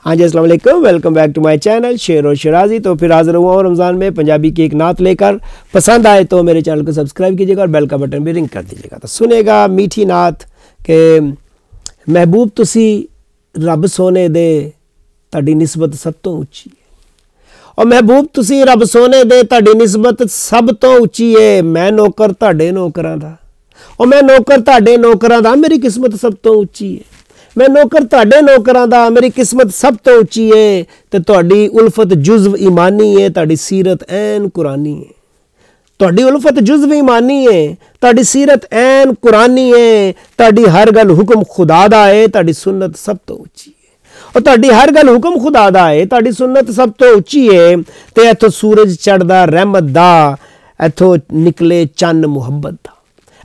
हाँ जी, अस्सलाम वालेकुम, welcome back to my channel शेर और शराजी। तो फिर हाजिर हुआ हूँ रमज़ान में पंजाबी की एक नात लेकर। पसंद आए तो मेरे चैनल को सब्सक्राइब कीजिएगा और बेल का बटन भी रिंग कर दीजिएगा। तो सुनेगा मीठी नात के महबूब तुसी रब सोने दे ताड़ी निस्बत सब तो उच्ची है। और महबूब तुसी रब सोने दे ताड़ी निस्बत सब तो उच्ची है। मैं नौकर ताड़े नौकरां दा, और मैं नौकर ताड़े नौकरां दा, मेरी किस्मत सब तो उच्ची है। मैं नौकर ताड़े नौकरां दा, मेरी किस्मत सब तो उच्ची है। ते तुहाडी उल्फत जुज़व ईमानी है, तुहाडी सीरत ऐन कुरानी है। तुहाडी उल्फत जुज़व ईमानी है, तुहाडी सीरत ऐन कुरानी है। तुहाडी हर गल हुक्म खुदा दा है, तुहाडी सुन्नत सब तो उच्ची है। और तुहाडी हर गल हुक्म खुदा दा है, तुहाडी सुन्नत सब तो उच्ची है। ते इथों सूरज चढ़दा रहमत दा, इथों निकले चन्न मुहब्बत दा।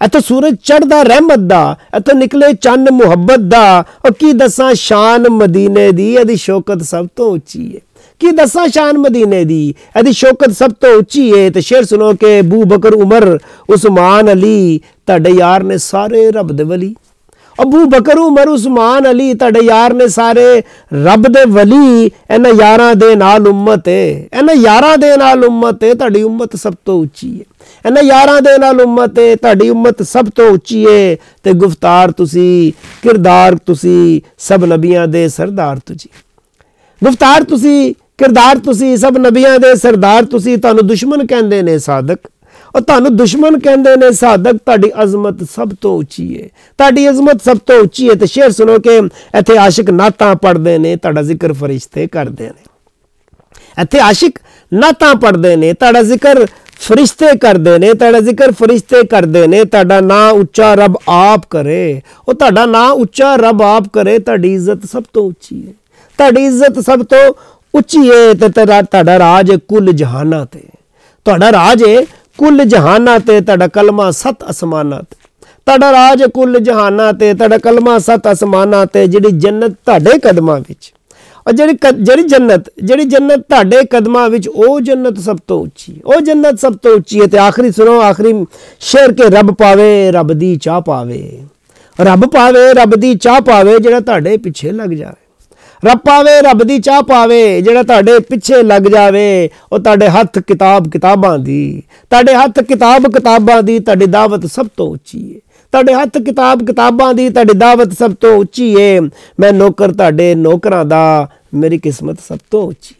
इथों सूरज चढ़दा रहमत दा, इथों निकले चन्न मुहब्बत दा। और की दसां शान मदीने दी, इहदी शौकत सब तो उच्ची है। की दसां शान मदीने दी, इहदी शौकत सब तो उच्ची है। तो शेर सुनो के अबू बकर उमर उस्मान अली तुहाडे यार ने सारे रब दे वली। अबू बकर उमर उस्मान अली तुहाडे यार ने सारे रब दे वली। इन्हां यारां दे नाल उम्मत है, इन्हां यारां दे नाल उम्मत है। तुहाडी उम्मत सब तो उच्ची है। इन्हां यारां दे नाल उम्मत है, तुहाडी उम्मत सब तो उच्ची है। ते गुफ्तार तुसी किरदार तुसी सब नबियां दे सरदार तुजी। गुफ्तार तुसी किरदार तुसी सब नबियां दे सरदार तुसी। तुहानू दुश्मन कहंदे ने सादक, और तुहानू दुश्मन कहंदे ने सादक। तुहाडी अजमत सब तो उच्ची है, तुहाडी अजमत सब तो उच्ची है। ते शेर सुनो के इत्थे आशिक नातां पढ़दे ने, तुहाडा जिक्र फरिश्ते करदे ने। इत्थे आशिक नातां पढ़दे ने, तुहाडा जिक्र फरिश्ते करदे ने, तुहाडा जिक्र फरिश्ते करदे ने। तुहाडा नां उच्चा रब आप करे, और तुहाडा नां उच्चा रब आप करे। तुहाडी इज्जत सब तो उच्ची है, तुहाडी इज्जत सब तो उच्ची है। ते तुहाडा राज है कुल जहाना ते, तुहाडा राज है कुल जहाना ते। तुहाडा कलमा सत आसमाना ते, तुहाडा राज है कुल जहाना ते। तुहाडा कलमा सत आसमाना ते। जिहड़ी जन्नत तुहाडे कदमां विच, और ਜਿਹੜੀ जन्नत ਤੁਹਾਡੇ कदमां विच, ਉਹ जन्नत सब तो उच्ची है, ਉਹ जन्नत सब तो उच्ची है। ते आखिरी सुनो, आखिरी शेर के रब पावे रब दी चाह पावे, रब पावे रब दी चाह पावे ਜਿਹੜਾ ਤੁਹਾਡੇ ਪਿੱਛੇ ਲੱਗ ਜਾਵੇ। रब पावे रब दी चाह पावे ਜਿਹੜਾ ਤੁਹਾਡੇ ਪਿੱਛੇ ਲੱਗ ਜਾਵੇ। ਉਹ ਤੁਹਾਡੇ ਹੱਥ ਕਿਤਾਬਾਂ ਦੀ, ਤੁਹਾਡੇ ਹੱਥ ਕਿਤਾਬਾਂ ਦੀ। ਤੁਹਾਡੀ ਦਾਵਤ ਸਭ ਤੋਂ ਉੱਚੀ ਹੈ, ਤੁਹਾਡੇ ਹੱਥ ਕਿਤਾਬਾਂ ਦੀ। ਤੁਹਾਡੀ ਦਾਵਤ ਸਭ ਤੋਂ ਉੱਚੀ ਹੈ। ਮੈਂ ਨੌਕਰ ਤੁਹਾਡੇ ਨੌਕਰਾਂ ਦਾ, ਮੇਰੀ ਕਿਸਮਤ ਸਭ ਤੋਂ ਉੱਚੀ।